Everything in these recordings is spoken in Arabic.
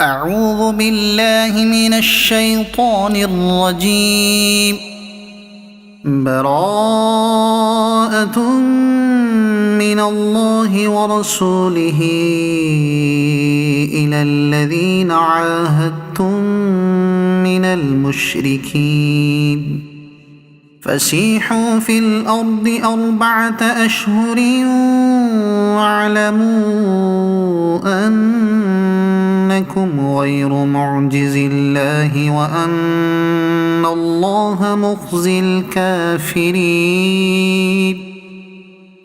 أعوذ بالله من الشيطان الرجيم. براءة من الله ورسوله إلى الذين عاهدتم من المشركين فسيحوا في الأرض 4 أشهر واعلموا أنكم غير معجز الله وأن الله مخزي الكافرين.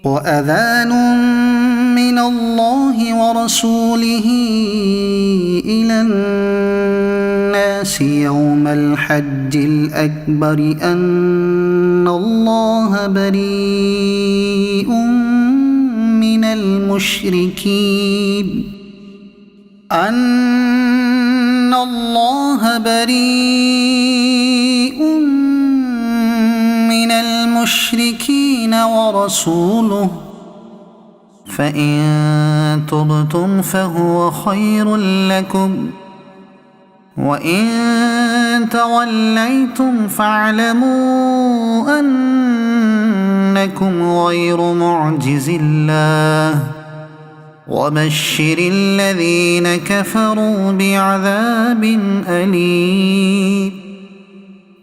وأذان من الله ورسوله إلى الناس يوم الحج الأكبر أن الله بريء من المشركين ورسوله فإن تبتم فهو خير لكم وإن توليتم فاعلموا أنكم غير معجز الله وبشر الذين كفروا بعذاب أليم.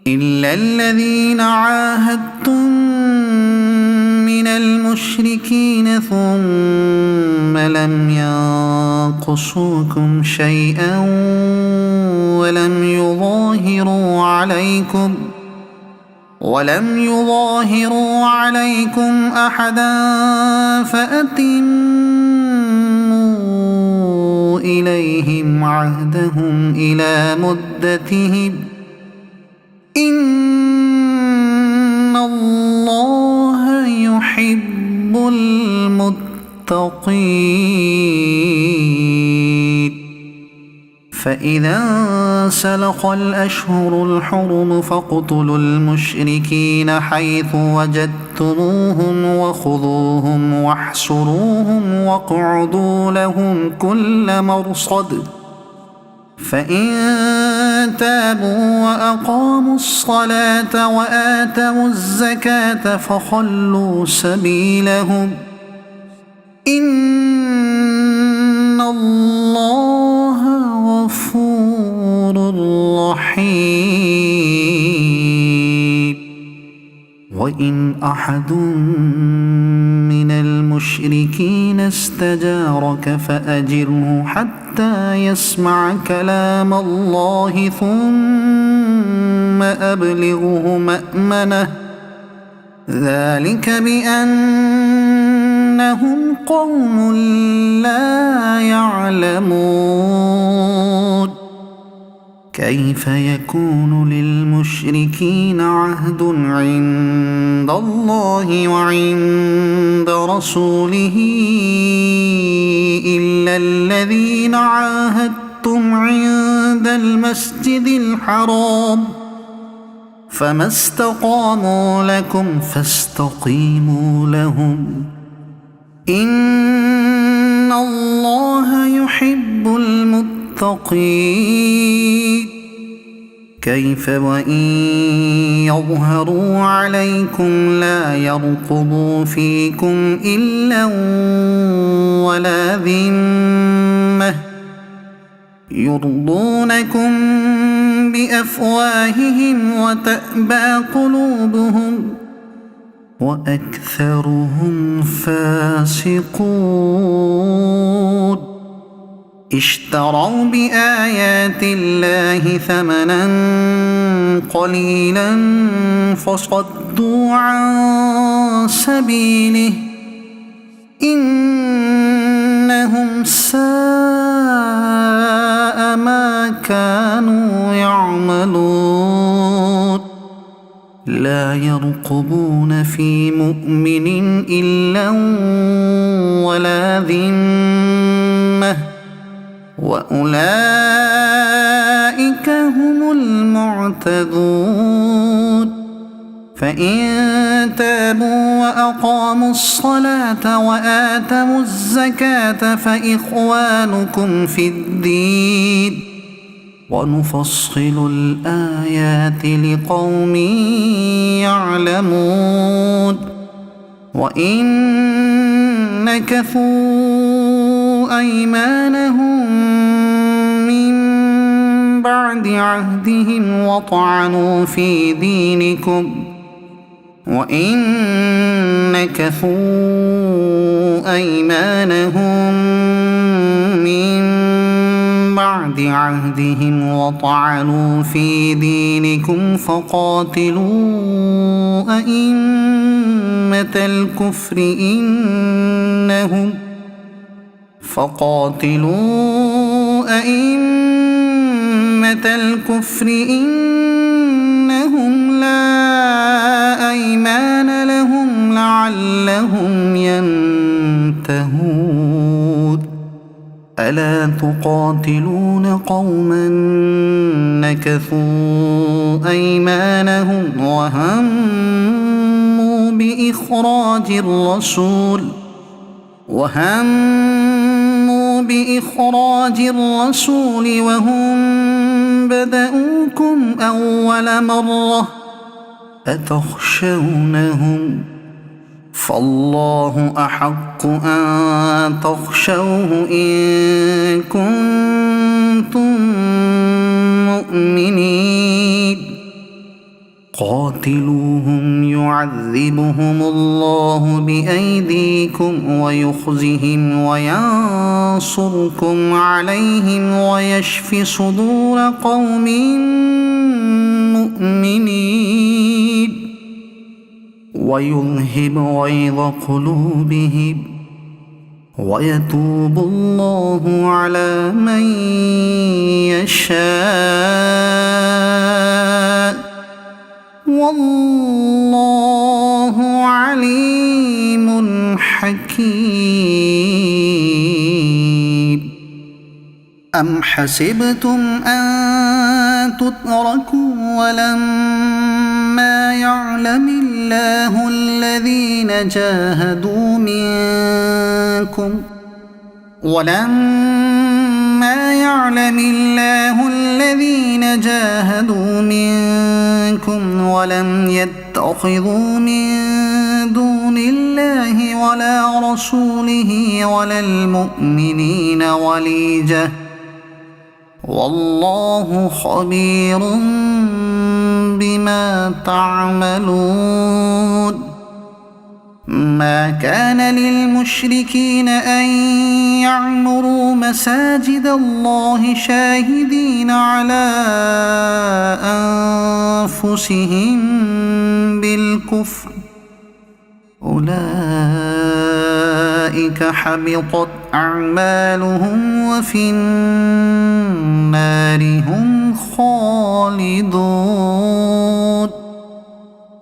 إلا الذين عاهدتم من المشركين ثم لم ينقصوكم شيئا ولم يظاهروا عليكم أحدا فأتموا إليهم عهدهم إلى مدتهم إن الله يحب المتقين. فإذا انسلخ الأشهر الحرم فاقتلوا المشركين حيث وجدتموهم وخذوهم واحصروهم واقعدوا لهم كل مرصد فإن تابوا وأقاموا الصلاة وآتوا الزكاة فخلوا سبيلهم إن الله غفور رحيم. وإن أحد من المشركين استجارك فأجره حتى يسمع كلام الله ثم أبلغه مأمنه ذلك بأنهم قوم لا يعلمون. كيف يكون للمشركين عهد عند الله وعند رسوله إلا الذين عاهدتم عند المسجد الحرام فما استقاموا لكم فاستقيموا لهم إن الله يحب المتقين. كيف وإن يظهروا عليكم لا يرقبوا فيكم إلا ولا ذمة يرضونكم بأفواههم وتأبى قلوبهم وأكثرهم فاسقون. اشتروا بآيات الله ثمنا قليلا فصدوا عن سبيله إنهم ساء ما كانوا يعملون. لا يرقبون في مؤمن إلا ولا ذمة وأولئك هم المعتدون. فإن تابوا وأقاموا الصلاة وآتوا الزكاة فإخوانكم في الدين ونفصل الآيات لقوم يعلمون وإن نكثوا أيمانهم من بعد عهدهم وطعنوا في دينكم فقاتلوا أئمة الكفر إنهم لا أيمان لهم لعلهم ينتهون ألا تقاتلون قوما نكثوا أيمانهم وهموا بإخراج الرسول وهم بدؤوكم أول مرة أتخشونهم فالله أحق أن تخشوه إن كنتم مؤمنين قاتلوهم يعذبهم الله بأيديكم ويخزهم وينصركم عليهم ويشف صدور قوم مؤمنين ويذهب غيظ قلوبهم ويتوب الله على من يشاء والله عليم حكيم أم حسبتم أن تتركوا ولما يعلم الله الذين جاهدوا منكم ولم يتخذوا من دون الله ولا رسوله ولا المؤمنين وليجة والله خبير بما تعملون ما كان للمشركين أن يعمروا مساجد الله شاهدين على أنفسهم بالكفر أولئك حبطت أعمالهم وفي النار هم خالدون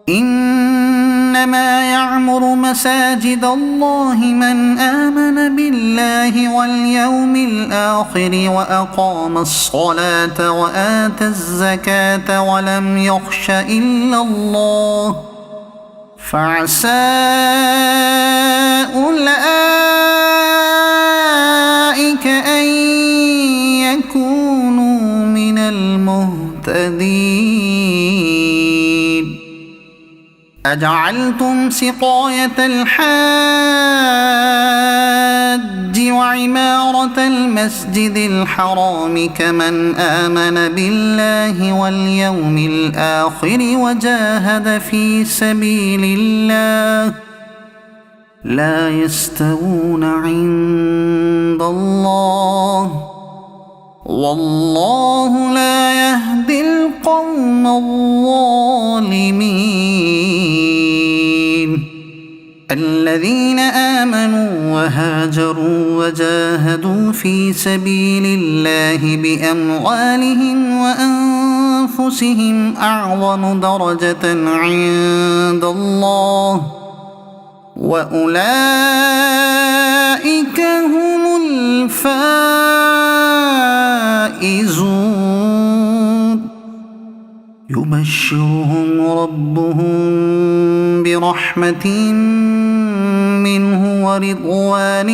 إنما يعمر مساجد الله من آمن بالله واليوم الآخر وأقام الصلاة وآتى الزكاة ولم يخش إلا الله فعسى أولئك أن يكونوا من المهتدين أجعلتم سقاية الحاج وعمارة المسجد الحرام كمن آمن بالله واليوم الآخر وجاهد في سبيل الله لا يستوون عند الله والله لا يهدي القوم الظالمين الذين آمنوا وهاجروا وجاهدوا في سبيل الله بأموالهم وأنفسهم أعظم درجة عند الله وأولئك هم الفائزون يبشرهم ربهم برحمة منه ورضوان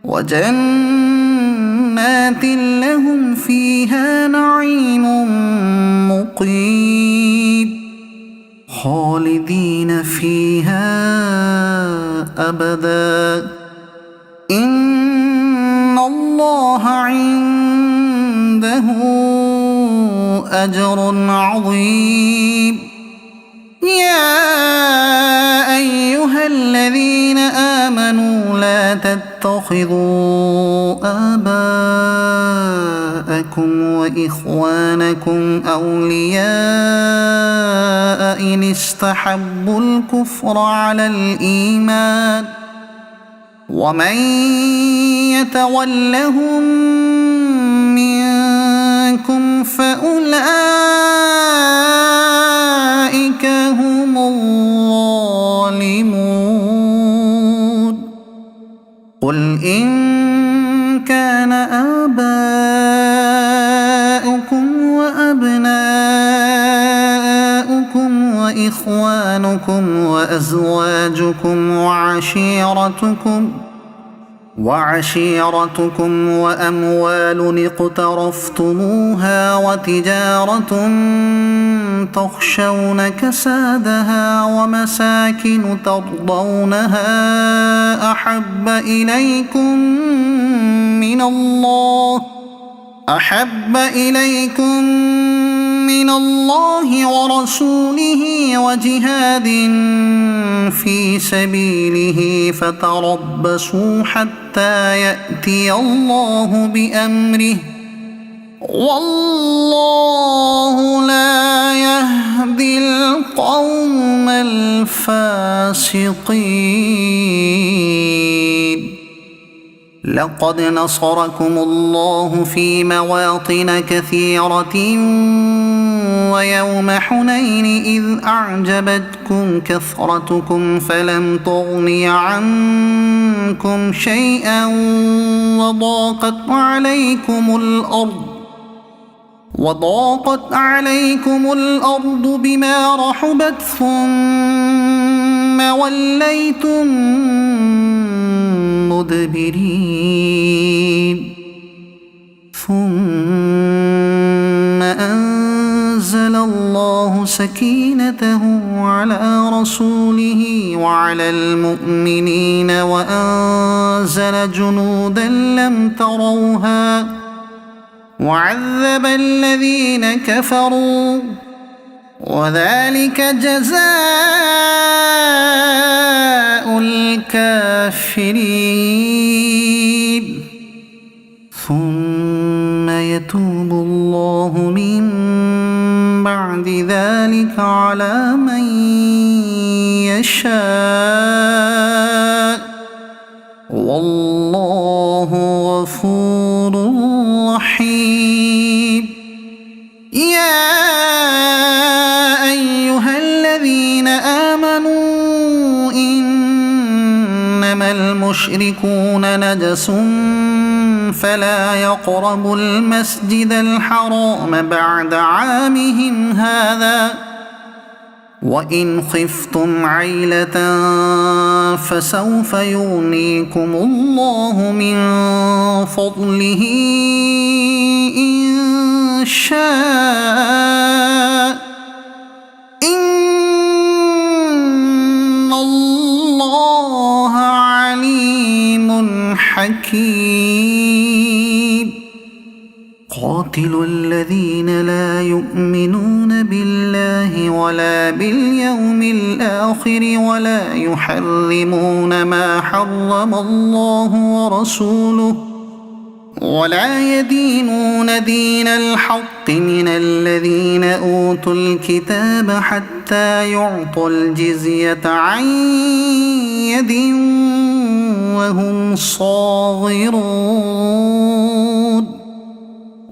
وجنات لهم فيها نعيم مقيم خالدين فيها أبدا إن الله عنده أجر عظيم. يا أيها الذين آمنوا لا تتخذوا آباءكم وإخوانكم أولياء إن استحبوا الكفر على الإيمان ومن يتولهم منكم فأولئك هم الظالمون. قل إن كان آباؤكم وأبناؤكم وإخوانكم وأزواجكم وعشيرتكم وأموال اقترفتموها وتجارة تخشون كسادها ومساكن ترضونها أحب إليكم من الله ورسوله وجهاد في سبيله فتربصوا حتى يأتي الله بأمره والله لا يهدي القوم الفاسقين. لقد نصركم الله في مواطن كثيرة ويوم حنين إذ أعجبتكم كثرتكم فلم تغن عنكم شيئا وضاقت عليكم الأرض بما رحبت ثم وليتم مدبرين. ثم أنزل الله سكينته على رسوله وعلى المؤمنين وأنزل جنودا لم تروها وعذب الذين كفروا وذلك جزاء الكافرين. ثم يتوب الله من بعد ذلك على من يشاء والله غفور رحيم. يا أيها الذين آمنوا إنما المشركون نجس فلا يقربوا المسجد الحرام بعد عامهم هذا وإن خفتم عيلة فسوف يغنيكم الله من فضله إن شاء إن الله عليم حكيم. قاتلوا الذين لا يؤمنون بالله ولا باليوم الآخر ولا يحرمون ما حرم الله ورسوله ولا يدينون دين الحق من الذين أوتوا الكتاب حتى يعطوا الجزية عن يد وهم صاغرون.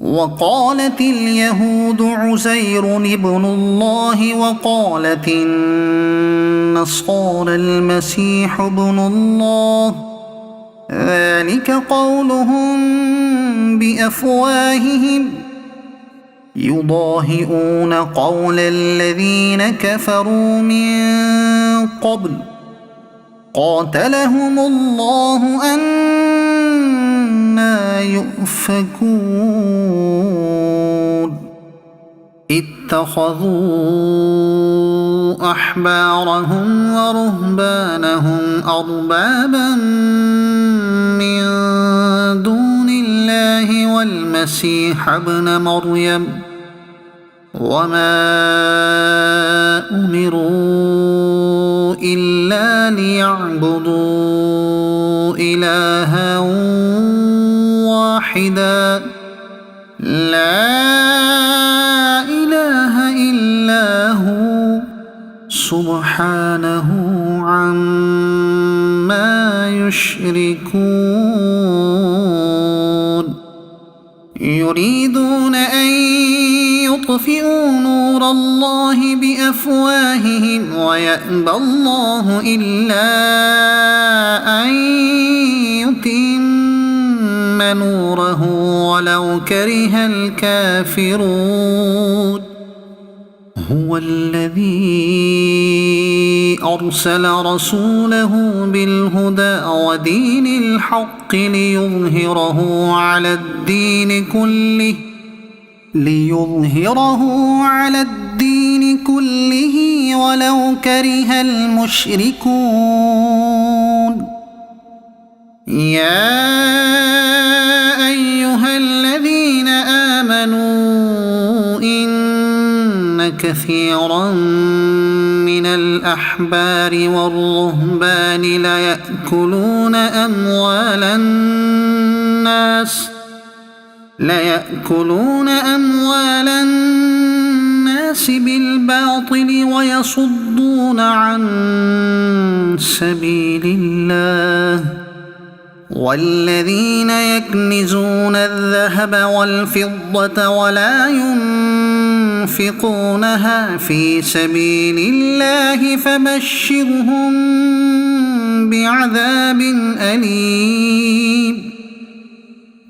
وقالت اليهود عزير ابن الله وقالت النصارى المسيح ابن الله ذلك قولهم بأفواههم يضاهئون قول الذين كفروا من قبل قاتلهم الله أنى يؤفكون اتخذوا أحبارهم ورهبانهم أربابا من دون الله والمسيح ابن مريم وما أمروا إلا ليعبدوا إلها واحدا لا إله إلا هو سبحانه عما يشركون يريدون أن يطفئوا نور الله بأفواههم ويأبى الله إلا أن يتم نوره ولو كره الكافرون هو الذي أرسل رسوله بالهدى ودين الحق ليظهره على الدين كله ولو كره المشركون يا أيها الذين آمنوا إن كثيرا من الأحبار والرهبان ليأكلون أموال الناس بالباطل ويصدون عن سبيل الله والذين يكنزون الذهب والفضة ولا ينفقونها في سبيل الله فبشرهم بعذاب أليم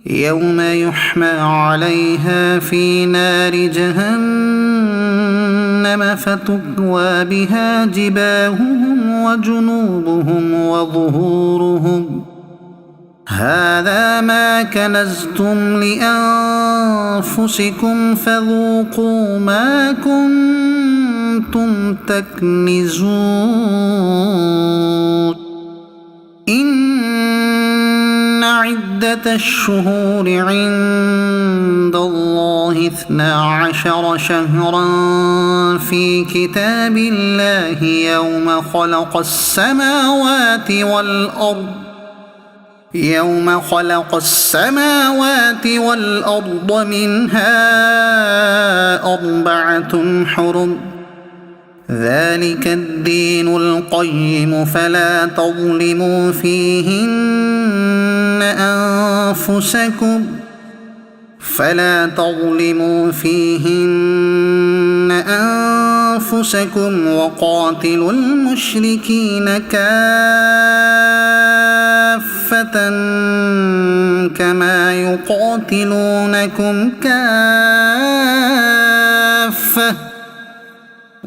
يوم يحمى عليها في نار جهنم فتكوى بها جباههم وجنوبهم وظهورهم هذا ما كنزتم لأنفسكم فذوقوا ما كنتم تكنزون إن عدة الشهور عند الله 12 شهرا في كتاب الله يوم خلق السماوات والأرض منها 4 حرم ذلك الدين القيم فلا تظلموا فيهن أنفسكم وقاتلوا المشركين كافة كما يقاتلونكم كافة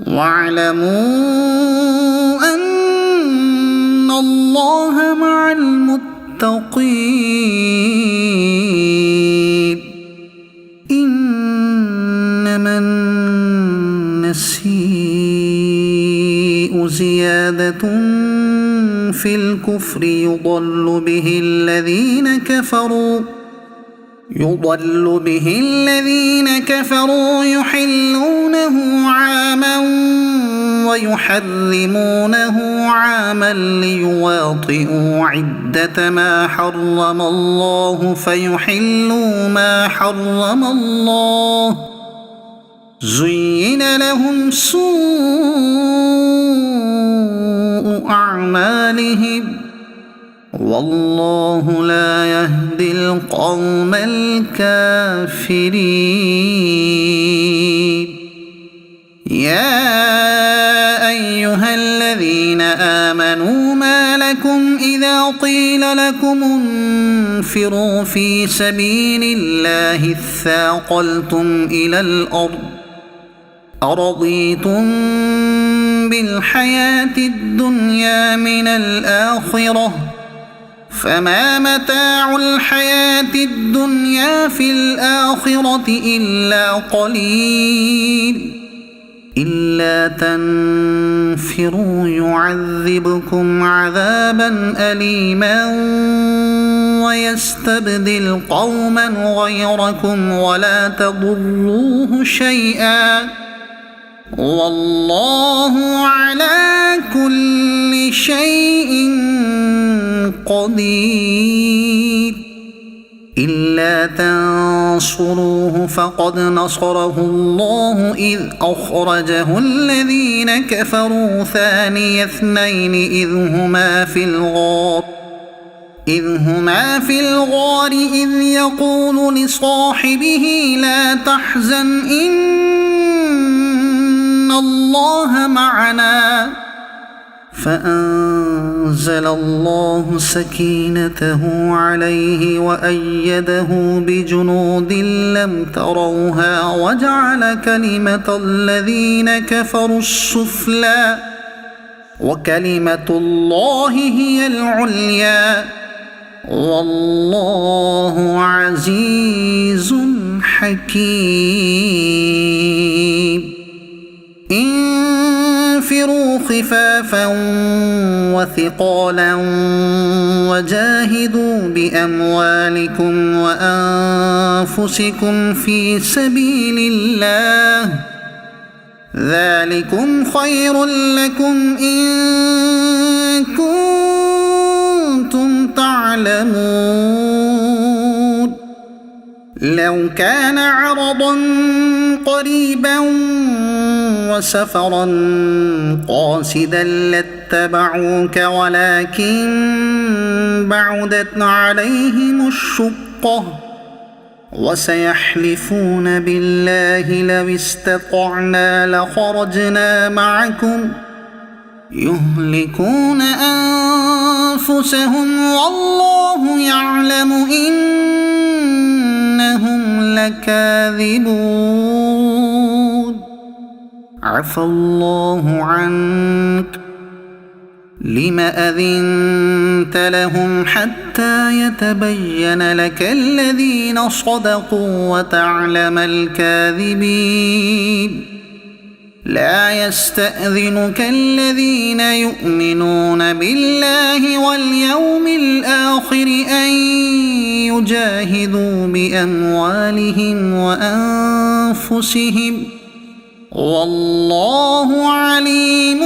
واعلموا أن الله مع المتقين إنما النسيء زيادة في الكفر يضل به الذين كفروا يحلونه عاما ويحرمونه عاما ليواطئوا عدة ما حرم الله فيحلوا ما حرم الله زين لهم سوء أعمالهم والله لا يهدي القوم الكافرين يا أيها الذين آمنوا ما لكم إذا قيل لكم انفروا في سبيل الله اثاقلتم إلى الأرض أرضيتم بالحياة الدنيا من الآخرة فما متاع الحياة الدنيا في الآخرة إلا قليل إلا تنفروا يعذبكم عذابا أليما ويستبدل قوما غيركم ولا تضروه شيئا والله على كل شيء قدير إلا تنصروه فقد نصره الله إذ أخرجه الذين كفروا ثاني اثنين إذ هما في الغار إذ يقول لصاحبه لا تحزن إن الله معنا فأنزل الله سكينته عليه وأيده بجنود لم تروها وجعل كلمة الذين كفروا السفلى وكلمة الله هي العليا والله عزيز حكيم انفروا خفافا وثقالا وجاهدوا بأموالكم وأنفسكم في سبيل الله ذلكم خير لكم إن كنتم تعلمون لو كان عرضا قريبا وسفرا قاصدا لاتبعوك ولكن بعدت عليهم الشقة وسيحلفون بالله لو استطعنا لخرجنا معكم يهلكون أنفسهم والله يعلم إنهم لكاذبون عفى الله عنك لم أذنت لهم حتى يتبين لك الذين صدقوا وتعلم الكاذبين لا يستأذنك الذين يؤمنون بالله واليوم الآخر أن يجاهدوا بأموالهم وأنفسهم والله عليم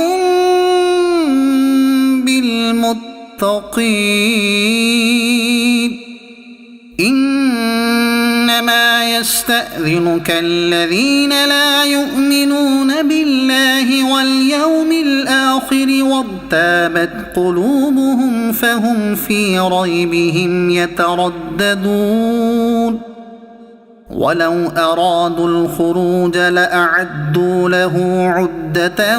بالمتقين إنما يستأذنك الذين لا يؤمنون بالله واليوم الآخر وارتابت قلوبهم فهم في ريبهم يترددون ولو أرادوا الخروج لأعدوا له عدة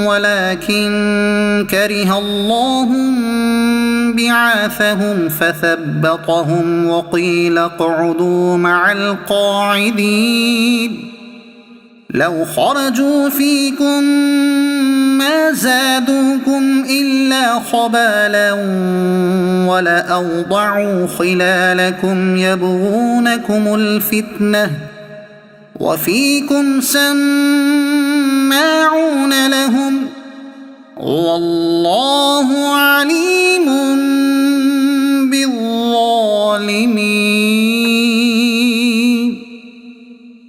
ولكن كره الله بعاثهم فثبطهم وقيل اقعدوا مع القاعدين لو خرجوا فيكم ما زادوكم إلا خبالا ولأوضعوا خلالكم يبغونكم الفتنة وفيكم سماعون لهم والله عليم بالظالمين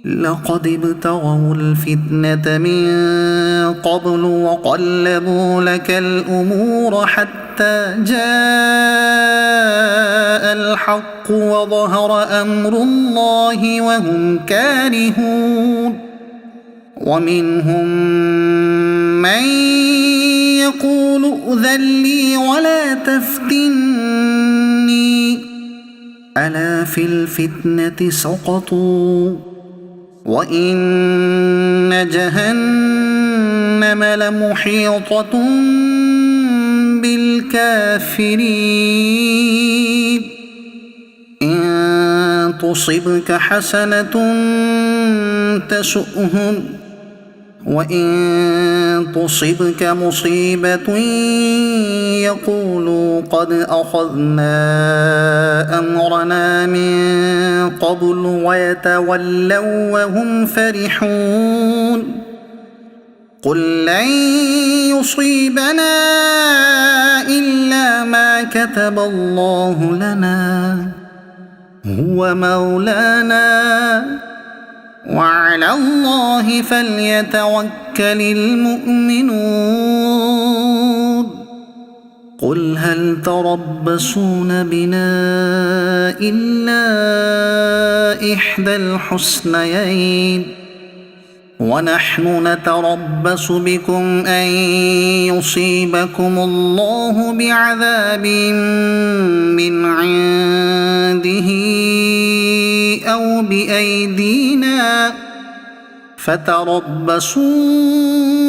لقد ابتغوا الفتنة من قبل وقلبوا لك الأمور حتى جاء الحق وظهر أمر الله وهم كارهون ومنهم من يقول ائذن لي ولا تفتني ألا في الفتنة سقطوا وإن جهنم لمحيطة للكافرين إن تصبك حسنة تسؤهم وإن تصبك مصيبة يقولوا قد أخذنا أمرنا من قبل ويتولوا وهم فرحون قل لن يصيبنا إلا ما كتب الله لنا هو مولانا وعلى الله فليتوكل المؤمنون قل هل تربصون بنا إلا إحدى الحسنيين ونحن نتربص بكم أن يصيبكم الله بعذاب من عنده أو بأيدينا فتربصوا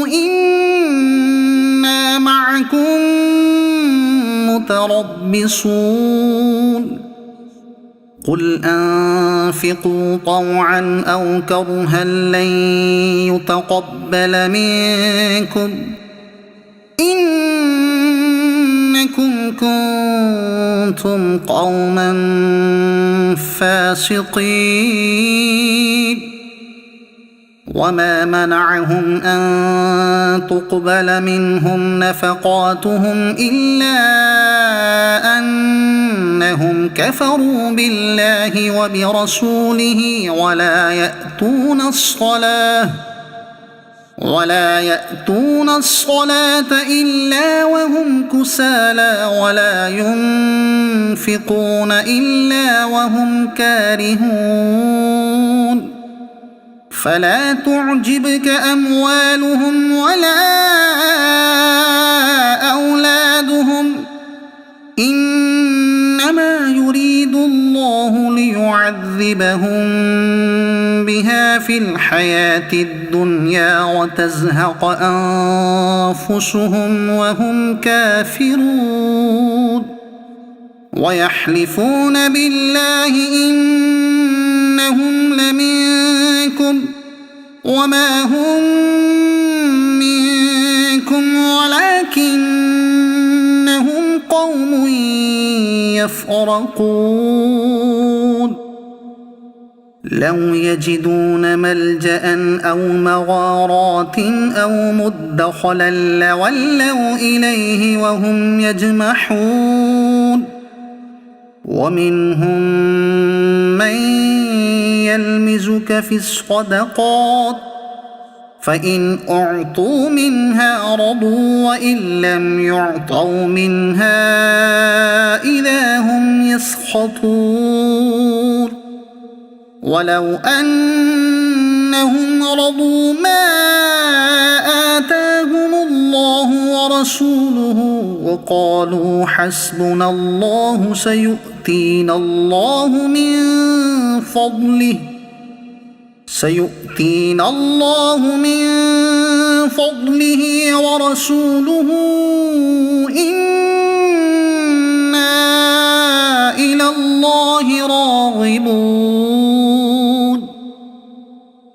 إنا معكم متربصون قل أنفقوا طوعا أو كرها لن يتقبل منكم إنكم كنتم قوما فاسقين وما منعهم أن تقبل منهم نفقاتهم إلا أنهم كفروا بالله وبرسوله ولا يأتون الصلاة إلا وهم كسالى ولا ينفقون إلا وهم كارهون فلا تعجبك أموالهم ولا أولادهم إنما يريد الله ليعذبهم بها في الحياة الدنيا وتزهق أنفسهم وهم كافرون ويحلفون بالله إنهم لمنكم وما هم منكم ولكنهم قوم يفرقون لو يجدون ملجأ أو مغارات أو مدخلا لولوا إليه وهم يجمحون ومنهم من يلمزك في الصدقات فإن أعطوا منها رضوا وإن لم يعطوا منها إذا هم يسخطون ولو أنهم رضوا ما آتاهم الله ورسوله وقالوا حسبنا الله سيؤتينا الله من فضله ورسوله إنا إلى الله راغبون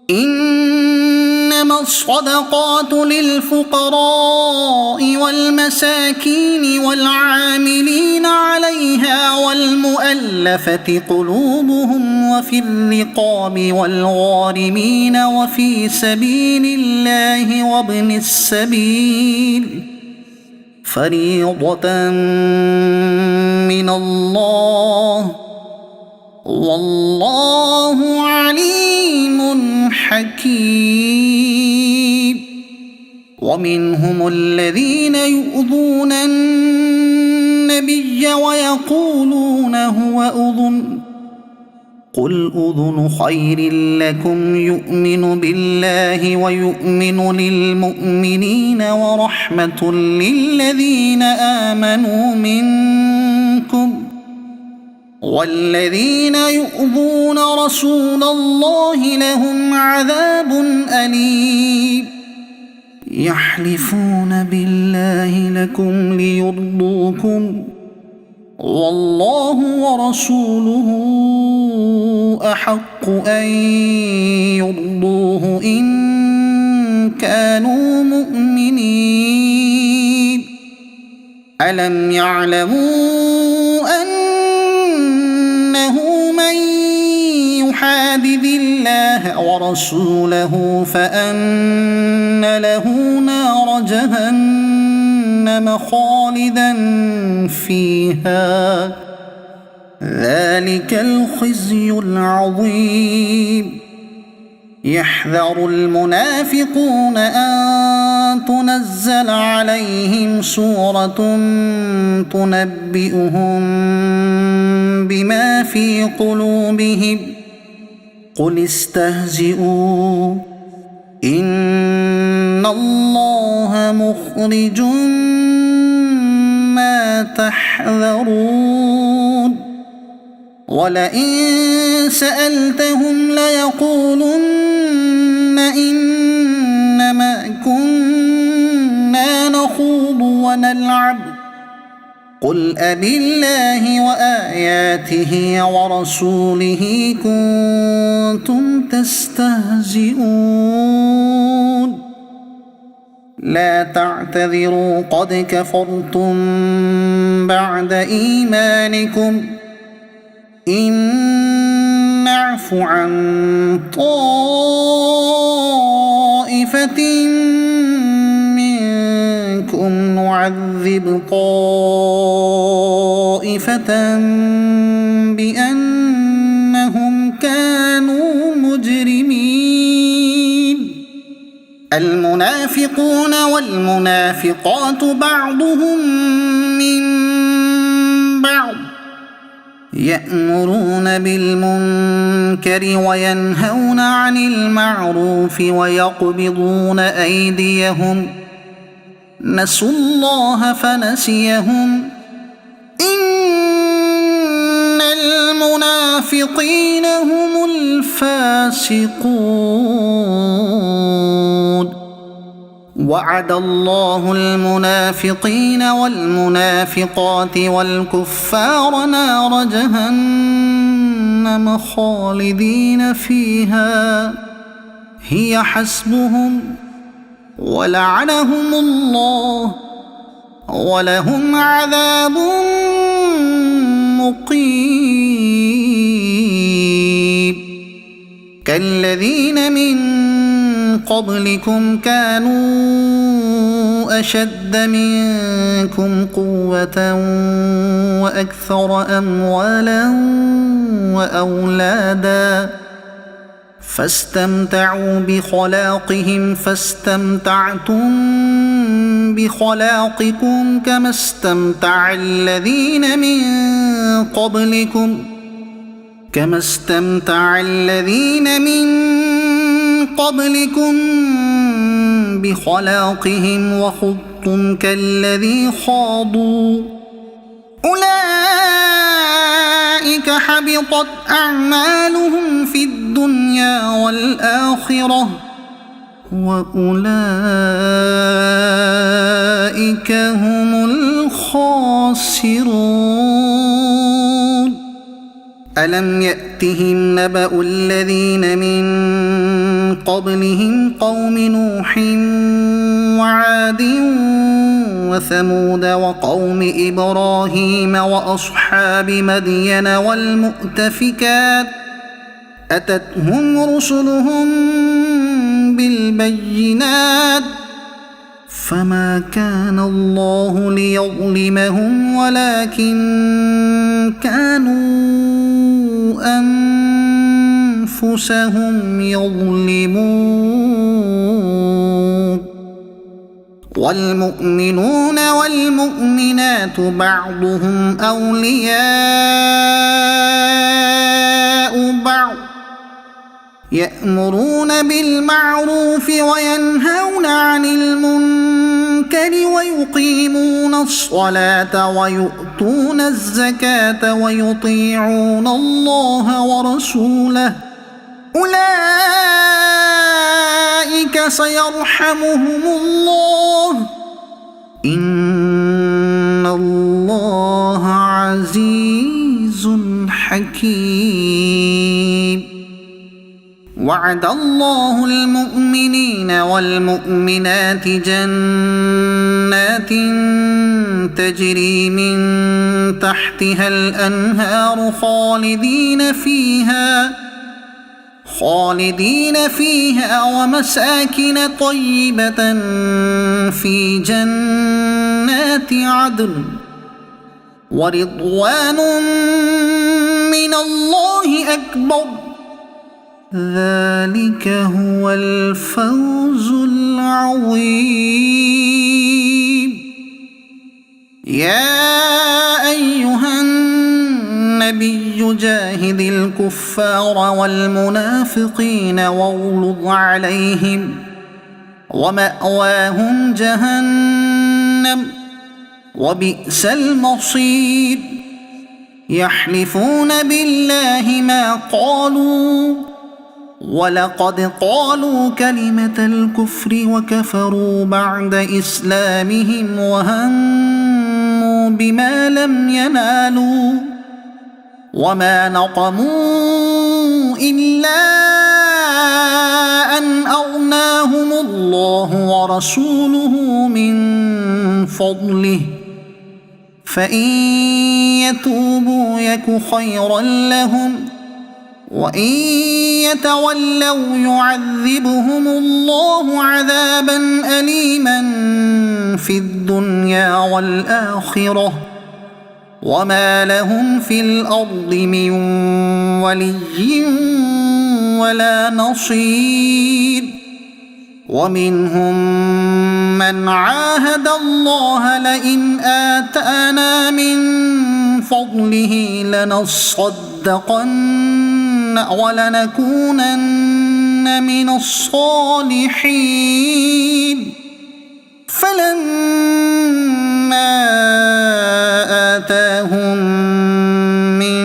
إنما الصدقات للفقراء والمساكين والعاملين عليها والمؤلفة قلوبهم وفي الرقاب والغارمين وفي سبيل الله وابن السبيل فريضة من الله والله عليم حكيم ومنهم الذين يؤذون النبي ويقولون هو أذن قل أذن خير لكم يؤمن بالله ويؤمن للمؤمنين ورحمة للذين آمنوا منكم والذين يؤذون رسول الله لهم عذاب أليم يحلفون بالله لكم ليرضوكم والله ورسوله أحق أن يرضوه إن كانوا مؤمنين ألم يعلموا أنه من يحادد الله ورسوله فأن له نار جهنم خالدا فيها ذلك الخزي العظيم يحذر المنافقون أن تنزل عليهم سورة تنبئهم بما في قلوبهم قل استهزئوا إن الله مخرج ما تحذرون ولئن سألتهم ليقولن إنما كنا نخوض ونلعب قل أبالله وآياته ورسوله كنتم تستهزئون لا تعتذروا قد كفرتم بعد إيمانكم إن نعف عن طائفة منكم نعذب طائفة بأنهم كانوا مجرمين المنافقون والمنافقات بعضهم من بعض يأمرون بالمنكر وينهون عن المعروف ويقبضون أيديهم نسوا الله فنسيهم إن المنافقين هم الفاسقون وعد الله المنافقين والمنافقات والكفار نار جهنم خالدين فيها هي حسبهم ولعنهم الله ولهم عذاب مقيم كالذين من قبلكم كانوا أشد منكم قوة وأكثر أموالا وأولادا فاستمتعوا بخلاقهم فاستمتعتم بخلاقكم كما استمتع الذين من قبلكم بخلاقهم وخضتم كالذي خاضوا أولئك حبطت أعمالهم في الدنيا والآخرة وأولئك هم الخاسرون ألم يأتهم نبأ الذين من قبلهم قوم نوح وعاد وثمود وقوم إبراهيم وأصحاب مدين والمؤتفكات أتتهم رسلهم بالبينات فما كان الله ليظلمهم ولكن كانوا أنفسهم يظلمون والمؤمنون والمؤمنات بعضهم أولياء بعض يأمرون بالمعروف وينهون عن المنكر ويقيمون الصلاة ويؤتون الزكاة ويطيعون الله ورسوله أولئك أولئك سيرحمهم الله إن الله عزيز حكيم. وعد الله المؤمنين والمؤمنات جنات تجري من تحتها الأنهار خالدين فيها ومساكن طيبة في جنات عدن ورضوان من الله أكبر ذلك هو الفوز العظيم. يا أيها النبي جاهد الكفار والمنافقين واغلظ عليهم ومأواهم جهنم وبئس المصير. يحلفون بالله ما قالوا ولقد قالوا كلمة الكفر وكفروا بعد إسلامهم وهموا بما لم ينالوا وما نقموا إلا أن أغناهم الله ورسوله من فضله فإن يتوبوا يك خيرا لهم وإن يتولوا يعذبهم الله عذابا أليما في الدنيا والآخرة وما لهم في الأرض من ولي ولا نصير. ومنهم من عاهد الله لئن آتانا من فضله لنصدقن ولنكونن من الصالحين فلما آتاهم من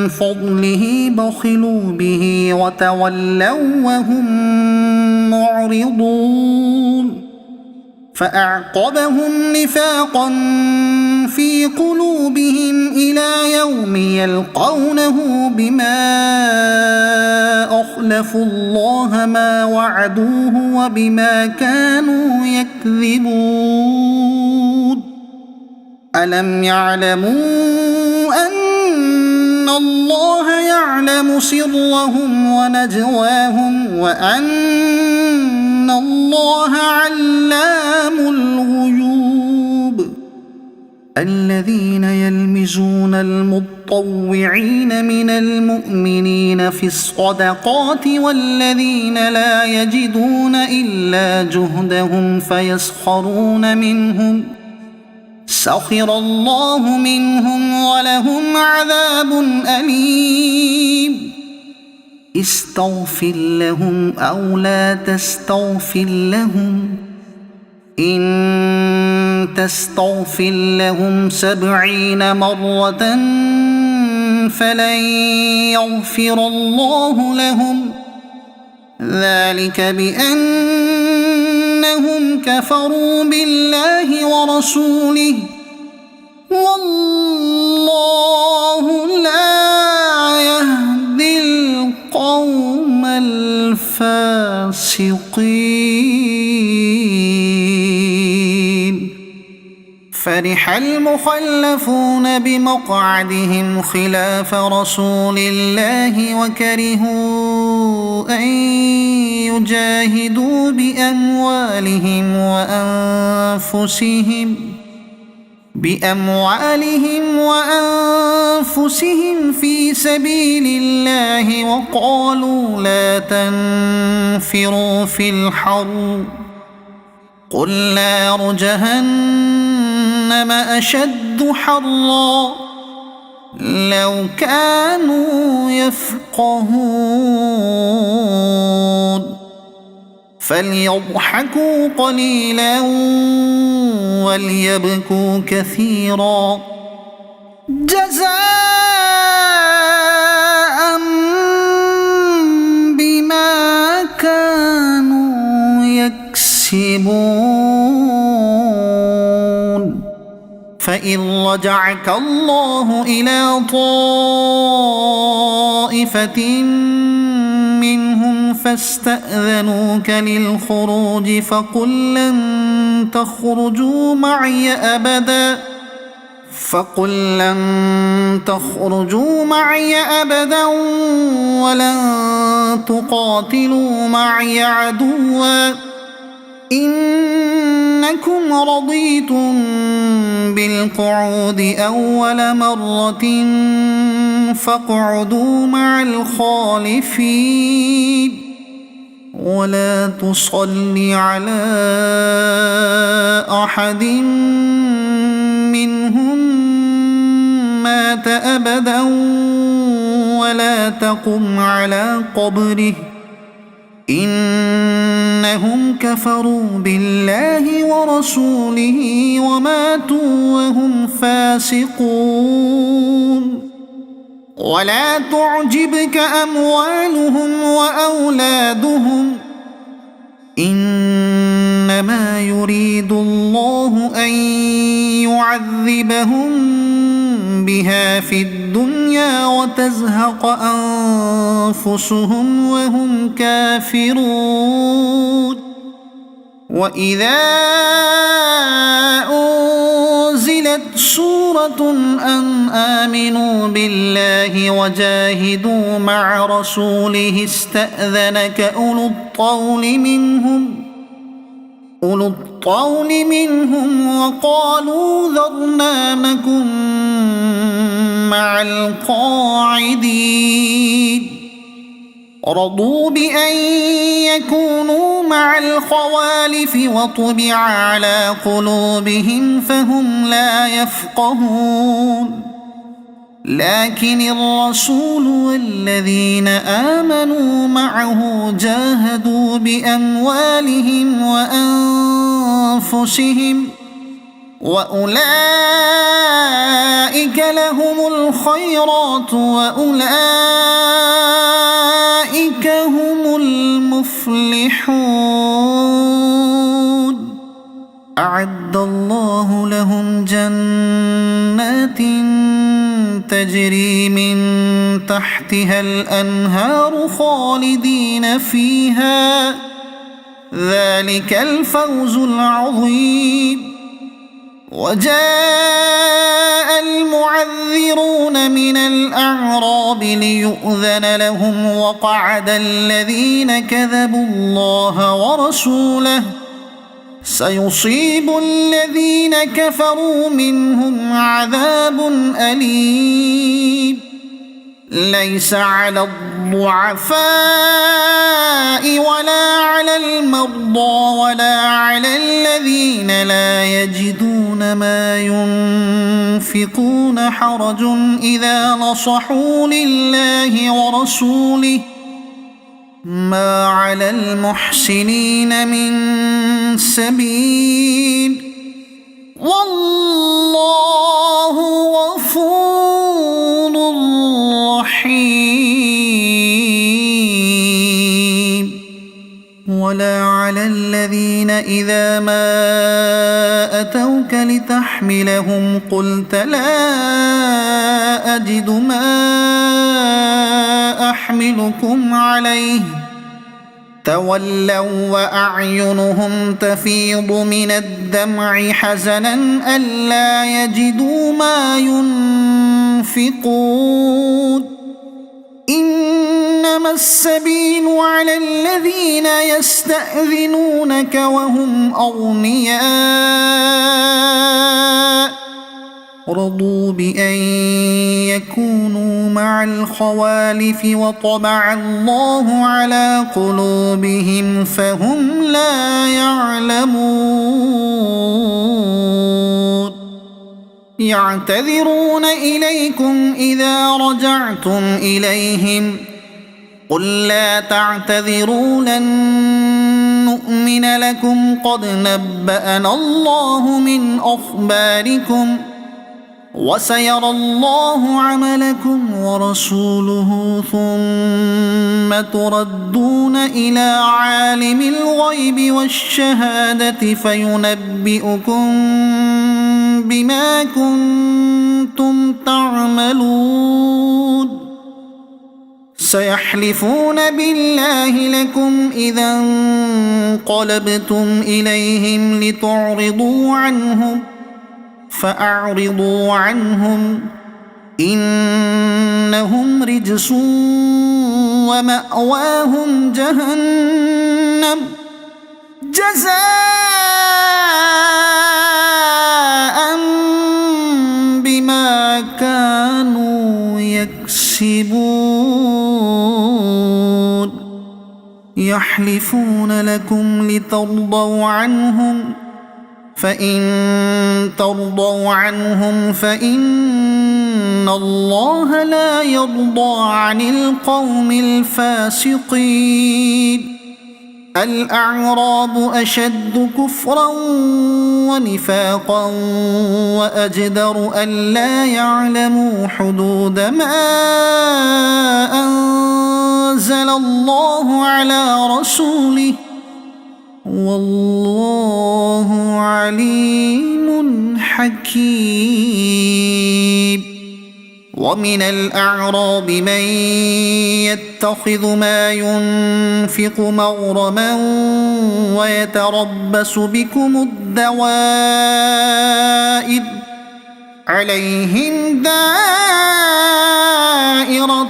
فضله بخلوا به وتولوا وهم معرضون فأعقبهم نفاقا في قلوبهم إلى يوم يلقونه بما أخلفوا الله ما وعدوه وبما كانوا يكذبون. ألم يعلموا أن الله يعلم سرهم ونجواهم وأن الله علام الغيوب. الذين يلمزون المطوعين من المؤمنين في الصدقات والذين لا يجدون إلا جهدهم فيسخرون منهم سخر الله منهم ولهم عذاب أليم. استغفر لهم أو لا تستغفر لهم إن تستغفر لهم 70 مرة فلن يغفر الله لهم ذلك بأنهم كفروا بالله ورسوله والله لا يهدي القوم الفاسقين. فرح المخلفون بمقعدهم خلاف رسول الله وكرهوا أن يجاهدوا بأموالهم وأنفسهم في سبيل الله وقالوا لا تنفروا في الحر قل نار جهنم أشد حرا لو كانوا يفقهون. فليضحكوا قليلا وليبكوا كثيرا جزاء بما كانوا رجعك الله إلى طائفة منهم فاستأذنوك للخروج فقل لن تخرجوا معي أبدا ولن تقاتلوا معي عدوا إنكم رضيتم بالقعود أول مرة فاقعدوا مع الخالفين ولا تصل على أحد منهم مات أبدا ولا تقم على قبره إنهم كفروا بالله ورسوله وماتوا وهم فاسقون ولا تعجبك أموالهم وأولادهم إنما يريد الله أن يعذبهم بها في الدنيا وتزهق أنفسهم وهم كافرون وإذا أنزلت سورة أن آمنوا بالله وجاهدوا مع رسوله استأذنك أولو الطول منهم وقالوا ذرنا نكن مع القاعدين رضوا بأن يكونوا مع الخوالف وطبع على قلوبهم فهم لا يفقهون لكن الرسول والذين آمنوا معه جاهدوا بأموالهم وأنفسهم وأولئك لهم الخيرات وأولئك هم المفلحون أعد الله لهم جنات تجري من تحتها الأنهار خالدين فيها ذلك الفوز العظيم وجاء المعذرون من الأعراب ليؤذن لهم وقعد الذين كذبوا الله ورسوله سيصيب الذين كفروا منهم عذاب أليم ليس على الضعفاء ولا على المرضى ولا على الذين لا يجدون ما ينفقون حرج إذا نصحوا لله ورسوله ما على المحسنين من سبيل والله غفور رحيم ولا على الذين إذا ما أتوك لتحملهم قلت لا أجد ما أحملكم عليه تولوا وأعينهم تفيض من الدمع حزنا ألا يجدوا ما ينفقون إنما السبيل على الذين يستأذنونك وهم أغنياء رضوا بأن يكونوا مع الخوالف وطبع الله على قلوبهم فهم لا يعلمون يعتذرون إليكم إذا رجعتم إليهم قل لا تعتذروا لن نؤمن لكم قد نبأنا الله من أخباركم وسيرى الله عملكم ورسوله ثم تردون إلى عالم الغيب والشهادة فينبئكم بما كنتم تعملون سيحلفون بالله لكم إذا انقلبتم إليهم لتعرضوا عنهم فأعرضوا عنهم إنهم رجس ومأواهم جهنم جزاء بما كانوا يكسبون يحلفون لكم لترضوا عنهم فإن ترضوا عنهم فإن الله لا يرضى عن القوم الفاسقين الأعراب أشد كفرا ونفاقا وأجدر ألا يعلموا حدود ما أنزل الله على رسوله والله عليم حكيم ومن الأعراب من يتخذ ما ينفق مغرما ويتربص بكم الدوائر عليهم دائرة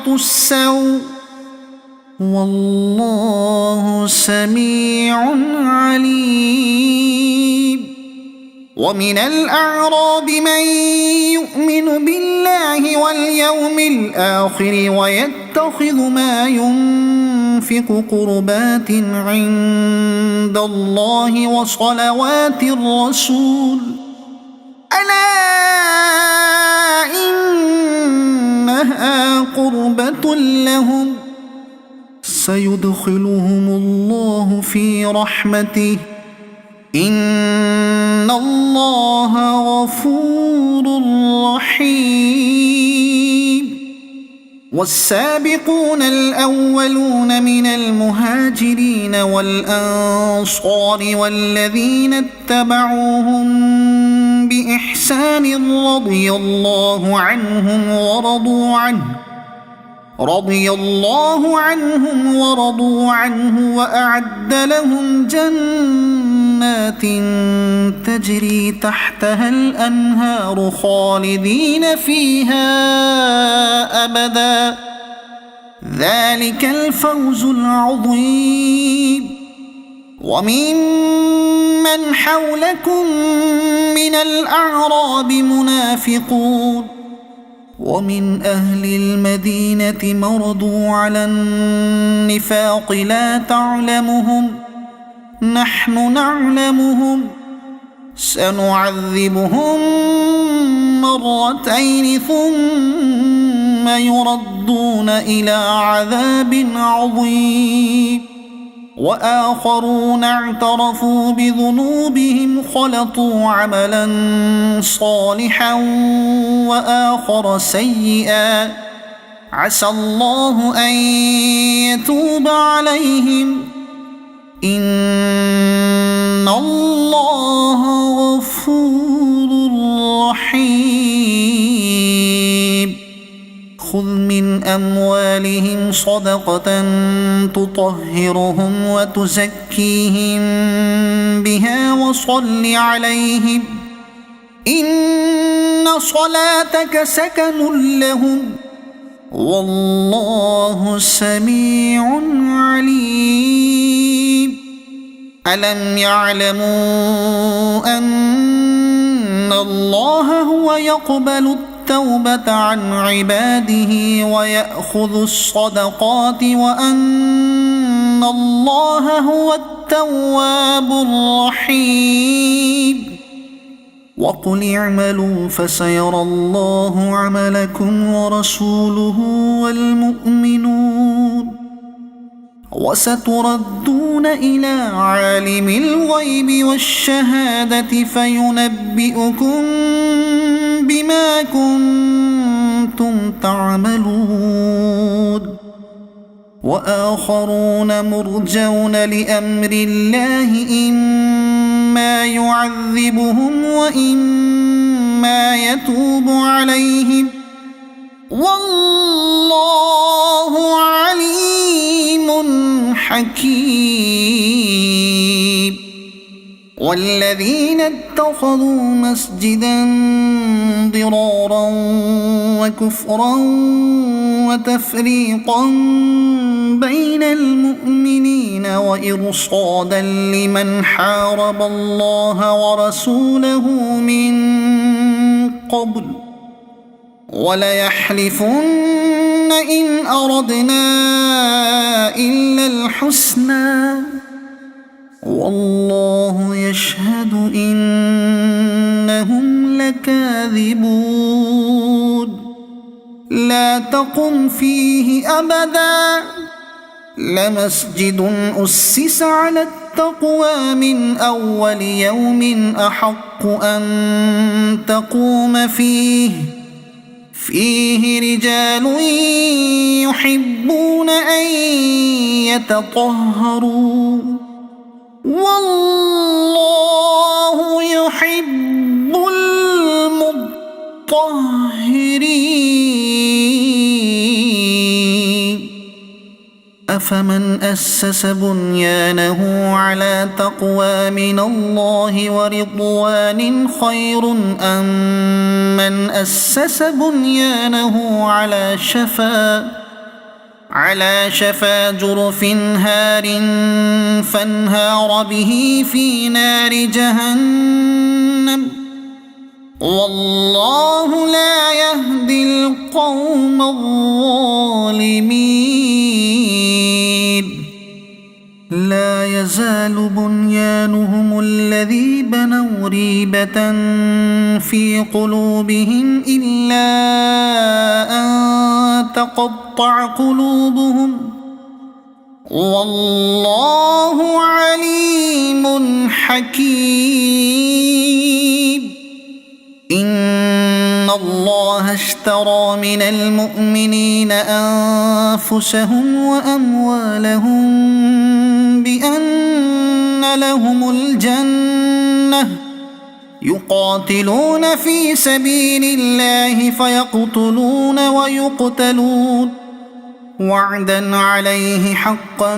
السوء والله سميع عليم ومن الأعراب من يؤمن بالله واليوم الآخر ويتخذ ما ينفق قربات عند الله وصلوات الرسول ألا إنها قربة لهم سيدخلهم الله في رحمته إن الله غفور رحيم والسابقون الأولون من المهاجرين والأنصار والذين اتبعوهم بإحسان رضي الله عنهم ورضوا عنه وأعد لهم جنات تجري تحتها الأنهار خالدين فيها أبدا ذلك الفوز العظيم وممن حولكم من الأعراب منافقون ومن أهل المدينة مرضوا على النفاق لا تعلمهم نحن نعلمهم سنعذبهم مرتين ثم يردون إلى عذاب عظيم وآخرون اعترفوا بذنوبهم خلطوا عملا صالحا وآخر سيئا عسى الله أن يتوب عليهم إن الله غفور رحيم خذ من أموالهم صدقة تطهرهم وتزكيهم بها وصل عليهم إن صلاتك سكن لهم والله سميع عليم ألم يعلموا أن الله هو يقبل التوبة عن عباده ويأخذ الصدقات وأن الله هو التواب الرحيم وقل اعملوا فسيرى الله عملكم ورسوله والمؤمنون وستردون إلى عالم الغيب والشهادة فينبئكم بما كنتم تعملون وآخرون مرجون لأمر الله إما يعذبهم وإما ما يتوب عليهم والله عليم حكيم والذين اتخذوا مسجدا ضرارا وكفرا وتفريقا بين المؤمنين وإرصادا لمن حارب الله ورسوله من قبل وليحلفن إن أردنا إلا الحسنى والله يشهد إنهم لكاذبون لا تقم فيه أبدا لمسجد أسس على التقوى من أول يوم أحق أن تقوم فيه رجال يحبون أن يتطهروا والله يحب المطهرين أفمن أسس بنيانه على تقوى من الله ورضوان خير أم من أسس بنيانه على شفا جرف هار فانهار به في نار جهنم والله لا يهدي القوم الظالمين لا يزال بنيانهم الذي بنوا ريبة في قلوبهم إلا أن تقطع قلوبهم والله عليم حكيم إن الله اشترى من المؤمنين أنفسهم وأموالهم بأن لهم الجنة يقاتلون في سبيل الله فيقتلون ويقتلون وعدا عليه حقا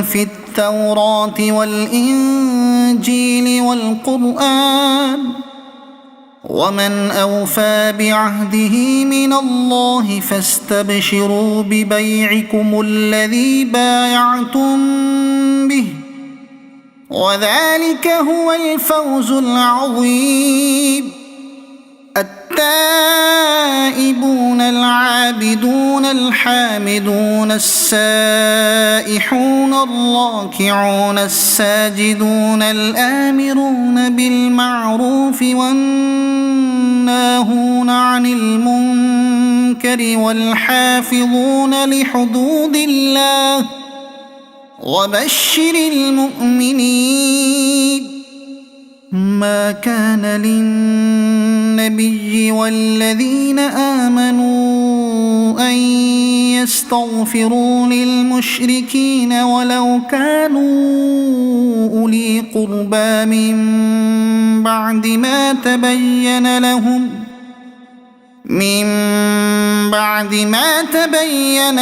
في التوراة والإنجيل والقرآن ومن أوفى بعهده من الله فاستبشروا ببيعكم الذي بايعتم به وذلك هو الفوز العظيم التائبون العابدون الحامدون السائحون الراكعون الساجدون الآمرون بالمعروف والناهون عن المنكر والحافظون لحدود الله وبشر المؤمنين ما كان للنبي والذين آمنوا أن يستغفروا للمشركين ولو كانوا أولي قربى من بعد ما تبين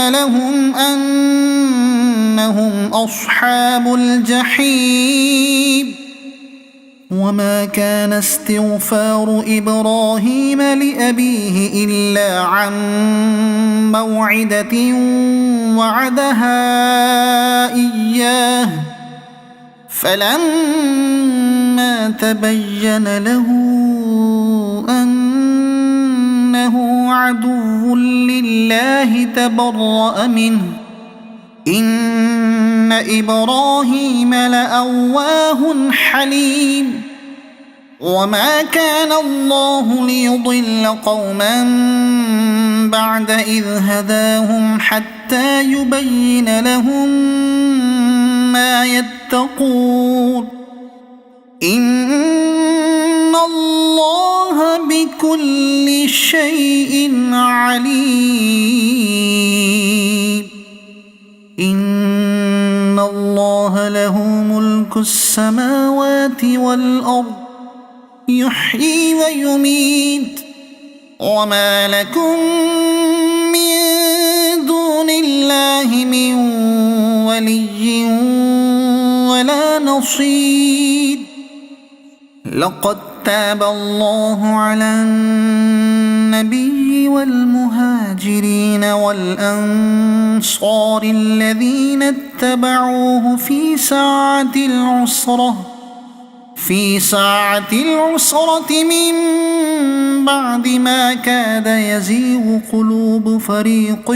لهم أنهم أصحاب الجحيم وما كان استغفار إبراهيم لأبيه إلا عن موعدة وعدها إياه فلما تبين له أنه عدو لله تبرأ منه إن إبراهيم لأواه حليم وما كان الله ليضل قوما بعد إذ هداهم حتى يبين لهم ما يتقون إن الله بكل شيء عليم إن الله له ملك السماوات والأرض يحيي يحيي ويميت وما لكم من دون الله من ولي ولا نصير لقد تاب الله على النبي والمهاجرين والأنصار الذين اتبعوه في ساعة العسرة من بعد ما كاد يزيغ قلوب فريق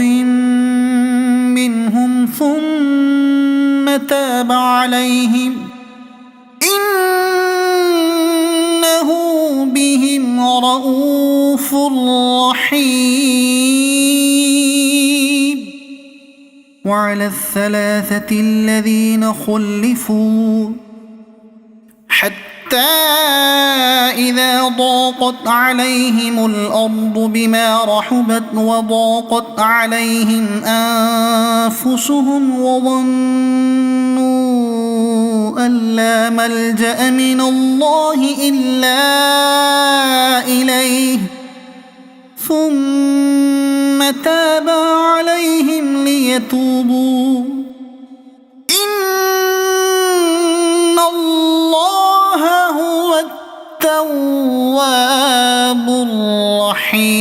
منهم ثم تاب عليهم إنه بهم رءوف رحيم وعلى الثلاثة الذين خلفوا حتى إذا ضاقت عليهم الأرض بما رحبت وضاقت عليهم أنفسهم وظنوا أن لا ملجأ من الله إلا إليه ثم تاب عليهم ليتوبوا إن الله هو التواب الرحيم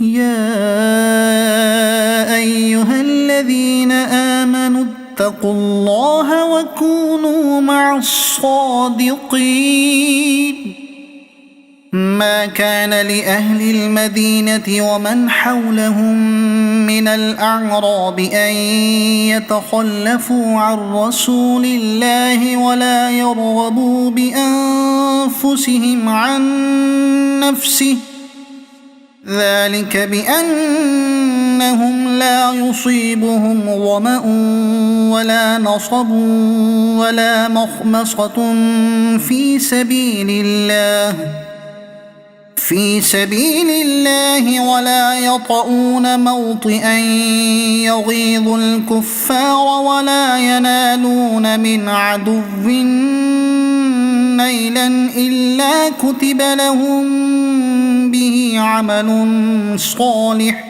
يا أيها الذين آمنوا اتقوا الله وكونوا مع الصادقين ما كان لأهل المدينة ومن حولهم من الأعراب أن يتخلفوا عن رسول الله ولا يرغبوا بأنفسهم عن نفسه ذلك بأنهم لا يصيبهم ظمأ ولا نصب ولا مخمصة في سبيل الله ولا يطؤون موطئا يغيظ الكفار ولا ينالون من عدو نيلا إلا كتب لهم به عمل صالح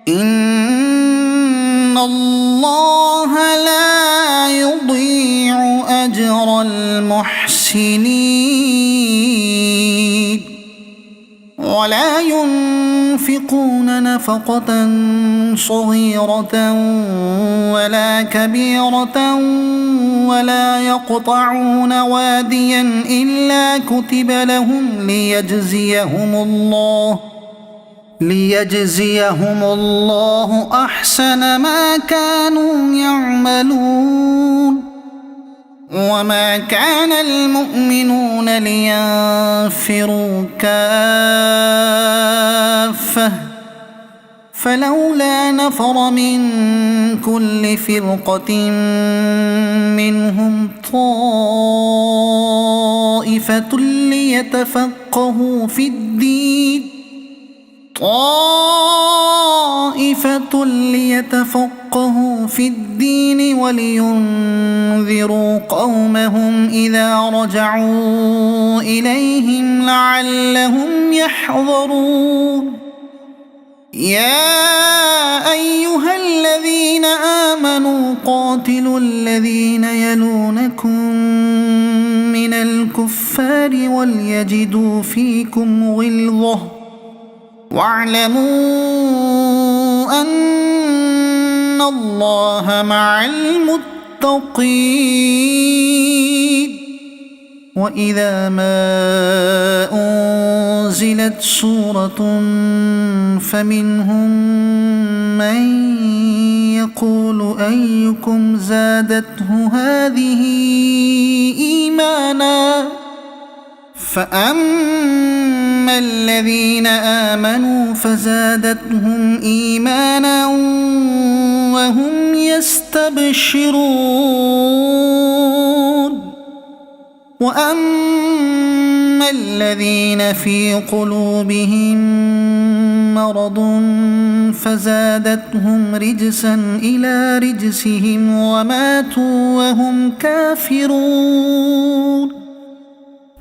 إن الله لا يضيع أجر المحسنين ولا ينفقون نفقة صغيرة ولا كبيرة ولا يقطعون واديا إلا كتب لهم ليجزيهم الله أحسن ما كانوا يعملون وما كان المؤمنون لينفروا كافة فلولا نفر من كل فرقة منهم طائفة ليتفقهوا في الدين ولينذروا قومهم إذا رجعوا إليهم لعلهم يحذرون يا أيها الذين آمنوا قاتلوا الذين يلونكم من الكفار وليجدوا فيكم غلظة واعلموا أن الله مع المتقين وإذا ما أنزلت سورة فمنهم من يقول أيكم زادته هذه إيمانا فأما الذين آمنوا فزادتهم إيمانا وهم يستبشرون وأما الذين في قلوبهم مرض فزادتهم رجسا إلى رجسهم وماتوا وهم كافرون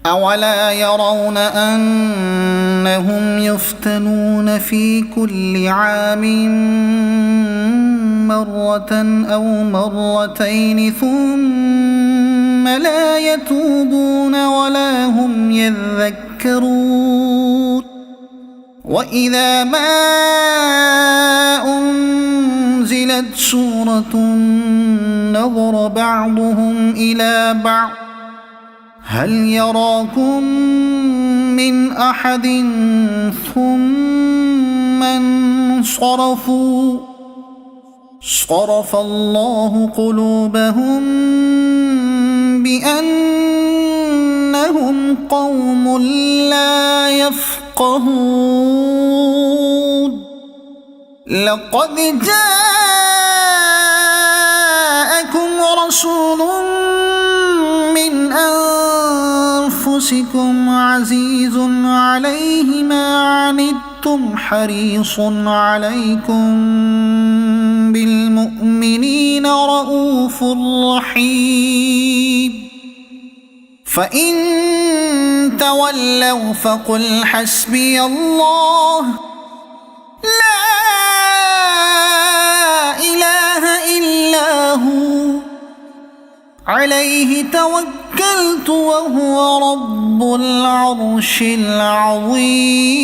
أولا يرون أنهم يفتنون في كل عام مرة أو مرتين ثم لا يتوبون ولا هم يذكرون وإذا ما أنزلت سورة نظر بعضهم إلى بعض هل يراكم من أحد ثم انصرفوا صرف الله قلوبهم بأنهم قوم لا يفقهون لقد جاءكم رسول من أنفسكم عزيز عليه ما عنتم حريص عليكم بالمؤمنين رؤوف رحيم فإن تولوا فقل حسبي الله لا إله إلا هو عليه توكلت وهو رب العرش العظيم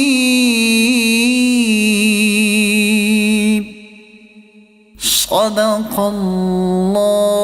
صدق الله